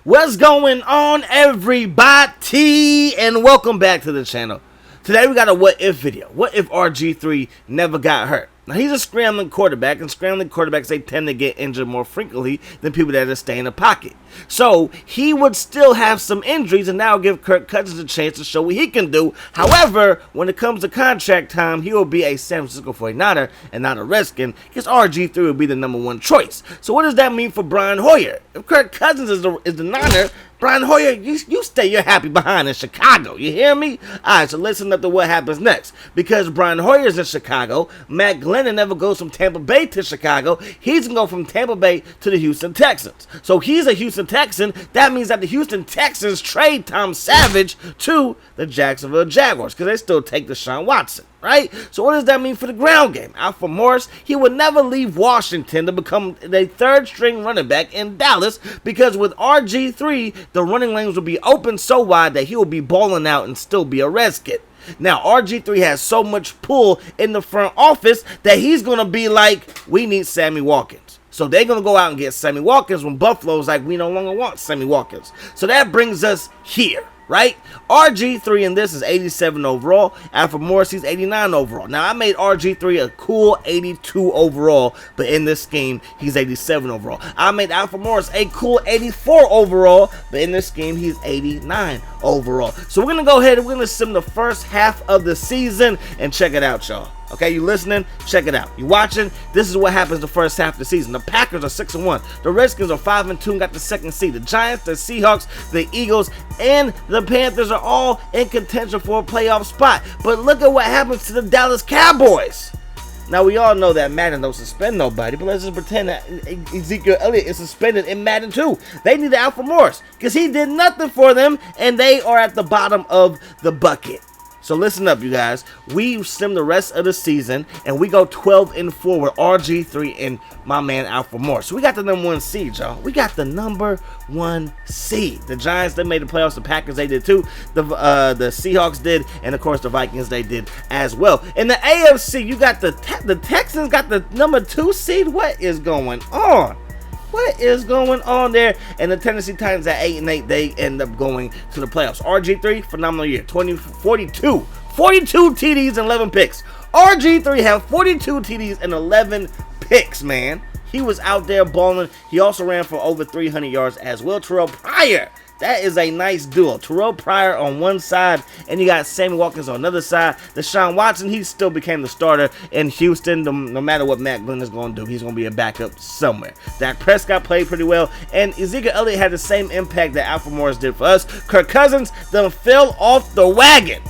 What's going on, everybody, and welcome back to the channel. Today we got a what if video. What if RG3 never got hurt? Now, he's a scrambling quarterback, and scrambling quarterbacks, they tend to get injured more frequently than people that just stay in the pocket. So he would still have some injuries, and now give Kirk Cousins a chance to show what he can do. However, when it comes to contract time, he will be a San Francisco 49er and not a Redskin, because RG3 will be the #1 choice. So what does that mean for Brian Hoyer? If Kirk Cousins is the Niner, Brian Hoyer, you stay your happy behind in Chicago. You hear me? Alright, so listen up to what happens next. Because Brian Hoyer's in Chicago, Matt Glennon never goes from Tampa Bay to Chicago. He's going to go from Tampa Bay to the Houston Texans. So he's a Houston Texan. That means that the Houston Texans trade Tom Savage to the Jacksonville Jaguars, because they still take Deshaun Watson. Right? So what does that mean for the ground game? Alfred Morris, he would never leave Washington to become the third string running back in Dallas, because with RG3, the running lanes will be open so wide that he will be balling out and still be a Redskin. Now, RG3 has so much pull in the front office that he's going to be like, we need Sammy Watkins. So they're going to go out and get Sammy Watkins when Buffalo's like, we no longer want Sammy Watkins. So that brings us here. Right? RG3 in this is 87 overall. Alfred Morris, he's 89 overall. Now, I made RG3 a cool 82 overall, but in this scheme, he's 87 overall. I made Alfred Morris a cool 84 overall, but in this scheme, he's 89 overall. So we're going to go ahead and we're going to sim the first half of the season and check it out, y'all. Okay, you listening? Check it out. You watching? This is what happens the first half of the season. The Packers are 6-1. The Redskins are 5-2 and got the second seed. The Giants, the Seahawks, the Eagles, and the Panthers are all in contention for a playoff spot. But look at what happens to the Dallas Cowboys. Now, we all know that Madden don't suspend nobody, but let's just pretend that Ezekiel Elliott is suspended in Madden 2. They need Alfred Morris because he did nothing for them, and they are at the bottom of the bucket. So listen up, you guys. We sim the rest of the season, and we go 12-4 with RG3 and my man Alfred Morris. So we got the #1 seed, y'all. We got the #1 seed. The Giants, they made the playoffs. The Packers, they did too. The Seahawks did, and of course the Vikings, they did as well. In the AFC, you got the Texans got the #2 seed. What is going on? What is going on there? And the Tennessee Titans at 8-8, they end up going to the playoffs. RG3, phenomenal year. 42 TDs and 11 picks. RG3 had 42 TDs and 11 picks, man. He was out there balling. He also ran for over 300 yards as well. Terrell Pryor, that is a nice duo. Terrell Pryor on one side, and you got Sammy Watkins on another side. Deshaun Watson, he still became the starter in Houston. No matter what Matt Glennon is going to do, he's going to be a backup somewhere. Dak Prescott played pretty well, and Ezekiel Elliott had the same impact that Alfred Morris did for us. Kirk Cousins then fell off the wagon.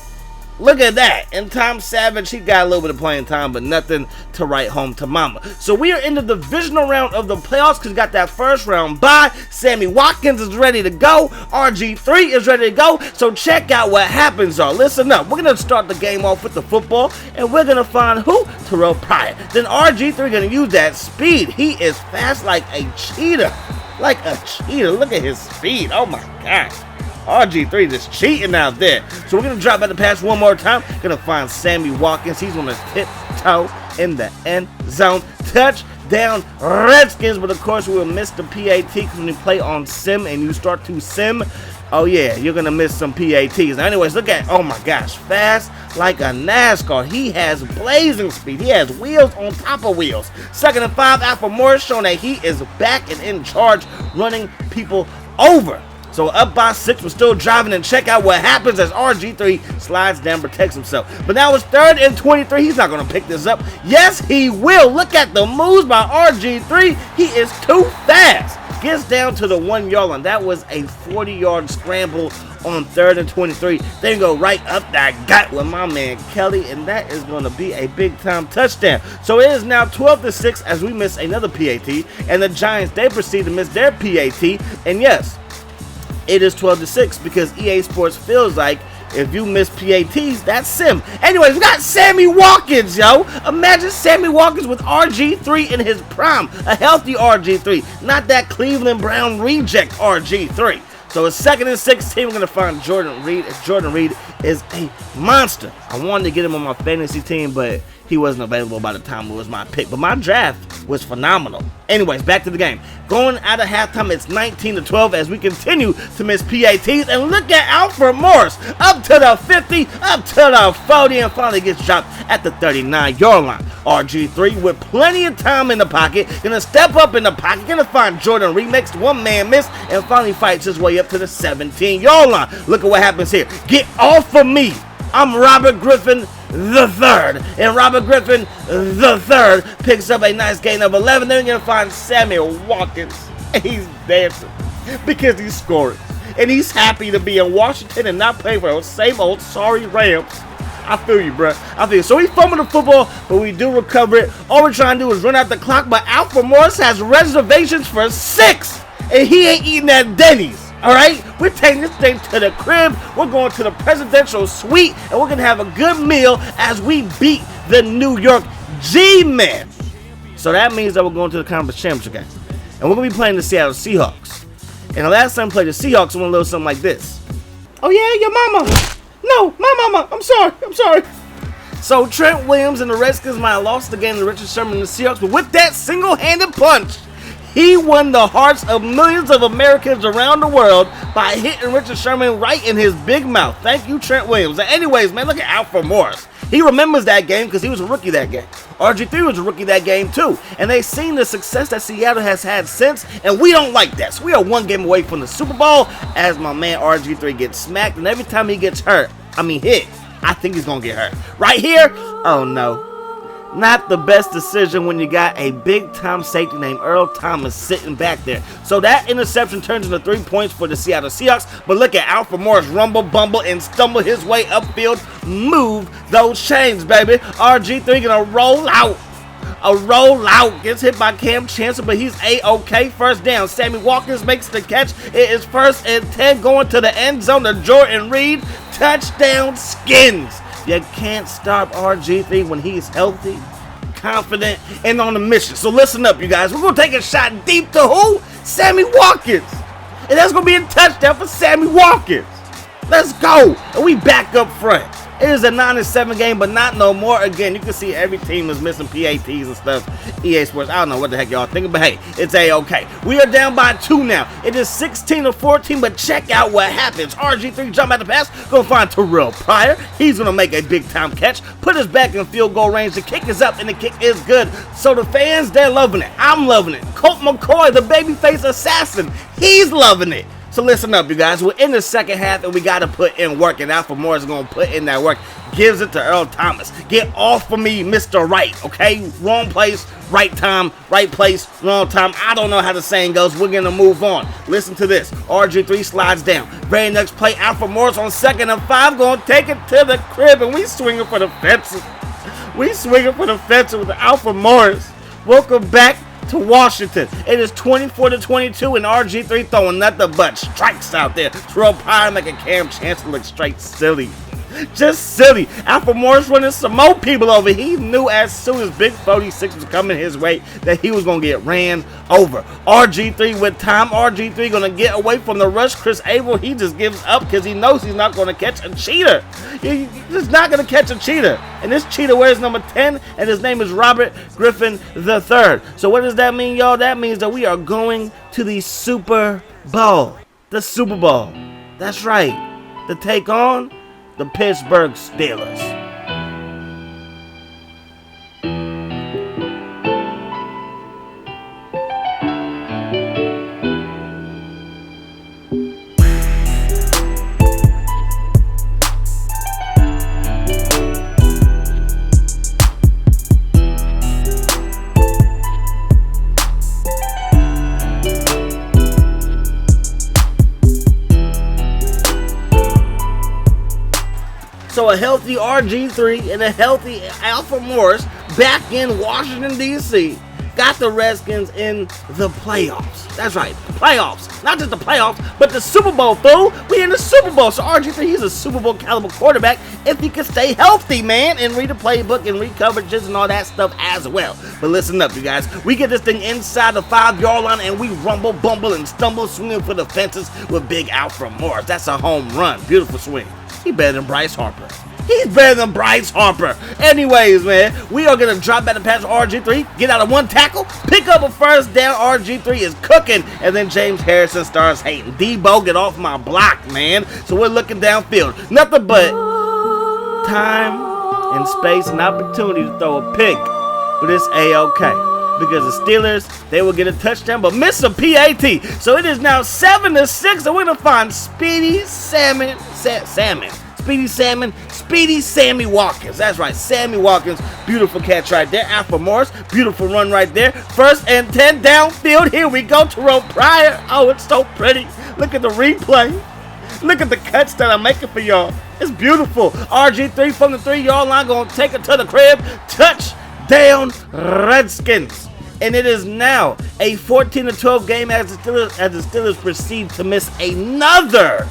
Look at that. And Tom Savage, he got a little bit of playing time, but nothing to write home to mama. So we are in the divisional round of the playoffs because we got that first round bye. Sammy Watkins is ready to go. RG3 is ready to go. So check out what happens, y'all. Listen up. We're going to start the game off with the football, and we're going to find who? Terrell Pryor. Then RG3 going to use that speed. He is fast like a cheetah. Like a cheetah. Look at his speed. Oh, my gosh. RG3 just cheating out there. So we're going to drop back the pass one more time. Going to find Sammy Watkins. He's going to tiptoe in the end zone. Touchdown Redskins. But of course we will miss the PAT because when you play on sim and you start to sim, oh yeah, you're going to miss some PATs. Now anyways, look at, oh my gosh, fast like a NASCAR. He has blazing speed. He has wheels on top of wheels. 2nd and 5, Alfred Morris showing that he is back and in charge, running people over. So up by 6, we're still driving, and check out what happens as RG3 slides down, protects himself. But now it's 3rd and 23. He's not going to pick this up. Yes, he will. Look at the moves by RG3. He is too fast. Gets down to the 1 yard line. That was a 40-yard scramble on 3rd and 23. Then go right up that gut with my man Kelly, and that is going to be a big-time touchdown. So it is now 12-6 as we miss another PAT, and the Giants, they proceed to miss their PAT, and yes, it is 12-6 because EA Sports feels like if you miss PATs, that's sim. Anyways, we got Sammy Watkins, yo. Imagine Sammy Watkins with RG3 in his prime. A healthy RG3, not that Cleveland Brown reject RG3. So it's 2nd and 16. We're going to find Jordan Reed. Jordan Reed is a monster. I wanted to get him on my fantasy team, but he wasn't available by the time it was my pick. But my draft was phenomenal. Anyways, back to the game. Going out of halftime, it's 19-12 as we continue to miss PATs. And look at Alfred Morris. Up to the 50, up to the 40, and finally gets dropped at the 39-yard line. RG3 with plenty of time in the pocket. Gonna step up in the pocket. Gonna find Jordan Remix. One man miss. And finally fights his way up to the 17-yard line. Look at what happens here. Get off of me. I'm Robert Griffin III. And Robert Griffin III picks up a nice gain of 11. Then you're going to find Samuel Watkins. And he's dancing because he's scoring. And he's happy to be in Washington and not play for those same old sorry Rams. I feel you, bro. I feel you. So we fumbled the football, but we do recover it. All we're trying to do is run out the clock. But Alfred Morris has reservations for 6. And he ain't eating at Denny's. Alright, we're taking this thing to the crib, we're going to the presidential suite, and we're going to have a good meal as we beat the New York G-Men. So that means that we're going to the conference championship game. And we're going to be playing the Seattle Seahawks. And the last time we played the Seahawks, it went a little something like this. Oh yeah, your mama. No, my mama. I'm sorry. So Trent Williams and the Redskins might have lost the game to Richard Sherman and the Seahawks, but with that single-handed punch, he won the hearts of millions of Americans around the world by hitting Richard Sherman right in his big mouth. Thank you, Trent Williams. And anyways, man, look at Alfred Morris. He remembers that game because he was a rookie that game. RG3 was a rookie that game too. And they've seen the success that Seattle has had since, and we don't like that. So we are one game away from the Super Bowl as my man RG3 gets smacked. And every time he gets hit, I think he's going to get hurt. Right here, oh no. Not the best decision when you got a big-time safety named Earl Thomas sitting back there. So that interception turns into 3 points for the Seattle Seahawks. But look at Alfred Morris rumble, bumble, and stumble his way upfield. Move those chains, baby. RG3 gonna roll out. A rollout. Gets hit by Cam Chancellor, but he's A-OK. First down. Sammy Watkins makes the catch. It is 1st and 10 going to the end zone to Jordan Reed. Touchdown Skins. You can't stop RG3 when he's healthy, confident, and on a mission. So listen up, you guys. We're going to take a shot deep to who? Sammy Watkins. And that's going to be a touchdown for Sammy Watkins. Let's go. And we back up front. It is a 9-7 game, but not no more. Again, you can see every team is missing PATs and stuff. EA Sports, I don't know what the heck y'all thinking, but hey, it's A-OK. We are down by 2 now. It is 16-14, but check out what happens. RG3 jump at the pass, gonna find Terrell Pryor. He's gonna make a big-time catch, put us back in field goal range. The kick is up, and the kick is good. So the fans, they're loving it. I'm loving it. Colt McCoy, the babyface assassin, he's loving it. So listen up, you guys. We're in the second half, and we got to put in work. And Alfred Morris is going to put in that work. Gives it to Earl Thomas. Get off of me, Mr. Right, okay? Wrong place, right time, right place, wrong time. I don't know how the saying goes. We're going to move on. Listen to this. RG3 slides down. Very next play, Alfred Morris on 2nd and 5. Going to take it to the crib, and we swinging for the fences. We swinging for the fences with Alfred Morris. Welcome back to Washington. It is 24-22, and RG3 throwing nothing but strikes out there. Terrell Pryor making Cam Chancellor look straight silly. Just silly. Alfred Morris running some more people over. He knew as soon as Big 46 was coming his way that he was going to get ran over. RG3 with time. RG3 going to get away from the rush. Chris Abel, he just gives up because he knows he's not going to catch a cheater. He's just not going to catch a cheater. And this cheater wears number 10, and his name is Robert Griffin III. So what does that mean, y'all? That means that we are going to the Super Bowl. The Super Bowl. That's right. To take on the Pittsburgh Steelers. So a healthy RG3 and a healthy Alfred Morris back in Washington, D.C. got the Redskins in the playoffs. That's right, the playoffs. Not just the playoffs, but the Super Bowl, fool. We in the Super Bowl. So RG3, he's a Super Bowl caliber quarterback if he can stay healthy, man, and read the playbook and read coverages and all that stuff as well. But listen up, you guys. We get this thing inside the 5-yard line, and we rumble, bumble, and stumble, swinging for the fences with big Alfred Morris. That's a home run. Beautiful swing. He better than Bryce Harper. He's better than Bryce Harper. Anyways, man, we are going to drop back the pass to RG3, get out of one tackle, pick up a first down. RG3 is cooking, and then James Harrison starts hating. Debo, get off my block, man. So we're looking downfield. Nothing but time and space and opportunity to throw a pick, but it's A-okay. Because the Steelers, they will get a touchdown, but miss a PAT. So it is now 7-6, and we're going to find Speedy Sammy Watkins. That's right, Sammy Watkins. Beautiful catch right there. Alfred Morris, beautiful run right there. 1st and 10 downfield. Here we go, Terrell Pryor. Oh, it's so pretty. Look at the replay. Look at the cuts that I'm making for y'all. It's beautiful. RG3 from the 3-yard line, going to take it to the crib. Touchdown, Redskins. And it is now a 14-12 game as the Steelers proceed to miss another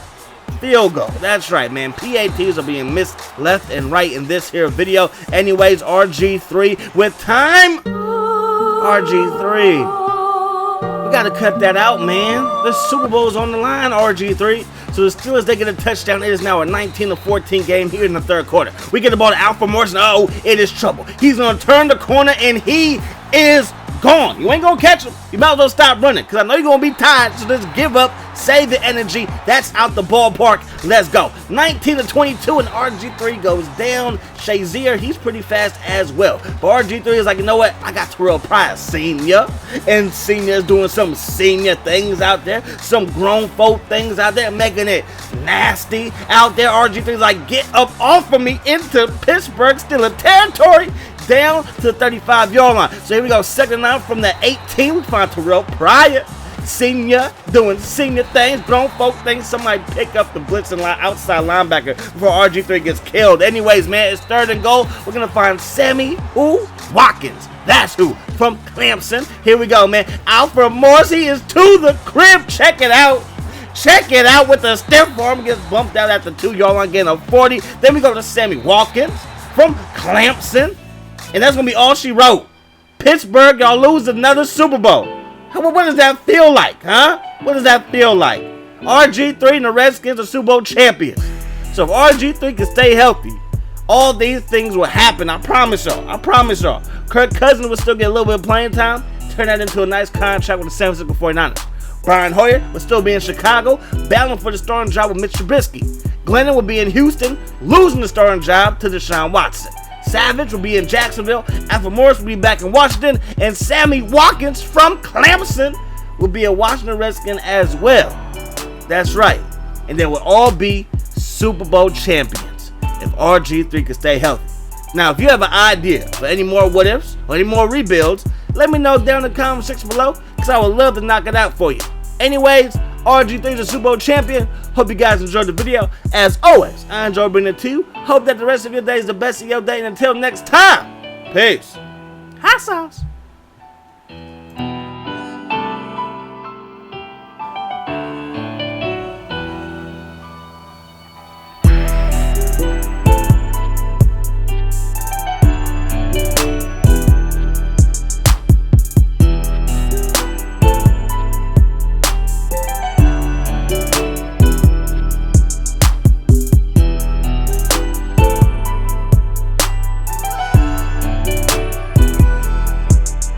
field goal. That's right, man. PATs are being missed left and right in this here video. Anyways, RG3 with time. RG3. We got to cut that out, man. The Super Bowl is on the line, RG3. So the Steelers, they get a touchdown. It is now a 19-14 game here in the 3rd quarter. We get the ball to Alfred Morris. Oh, it is trouble. He's going to turn the corner, and he is gone. You ain't going to catch him. You might as well stop running, because I know you're going to be tired. So just give up. Save the energy. That's out the ballpark. Let's go. 19-22, and RG3 goes down. Shazier, he's pretty fast as well. But RG3 is like, you know what? I got Terrell Pryor Sr. And Sr. is doing some senior things out there. Some grown folk things out there, making it nasty out there. RG3 is like, get up off of me into Pittsburgh Steelers territory. Down to the 35-yard line. So here we go. 2nd and 9 from the 18. We find Terrell Pryor Senior doing senior things, grown folk things. Somebody pick up the blitz and outside linebacker before RG3 gets killed. Anyways, man, it's 3rd and goal. We're going to find Sammy Watkins. That's who. From Clemson. Here we go, man. Alfred Morris, he is to the crib. Check it out. Check it out with the stiff arm. Gets bumped out at the 2-yard line, getting a 40. Then we go to Sammy Watkins from Clemson. And that's going to be all she wrote. Pittsburgh, y'all lose another Super Bowl. What does that feel like, huh? What does that feel like? RG3 and the Redskins are Super Bowl champions. So if RG3 can stay healthy, all these things will happen. I promise y'all. I promise y'all. Kirk Cousins will still get a little bit of playing time. Turn that into a nice contract with the San Francisco 49ers. Brian Hoyer will still be in Chicago, battling for the starting job with Mitch Trubisky. Glennon will be in Houston, losing the starting job to Deshaun Watson. Savage will be in Jacksonville. Alfred Morris will be back in Washington. And Sammy Watkins from Clemson will be a Washington Redskin as well. That's right. And they will all be Super Bowl champions if RG3 can stay healthy. Now, if you have an idea for any more what-ifs or any more rebuilds, let me know down in the comment section below, because I would love to knock it out for you. Anyways, RG3 is a Super Bowl champion. Hope you guys enjoyed the video. As always, I enjoyed bringing it to you. Hope that the rest of your day is the best of your day. And until next time, peace. Hot sauce.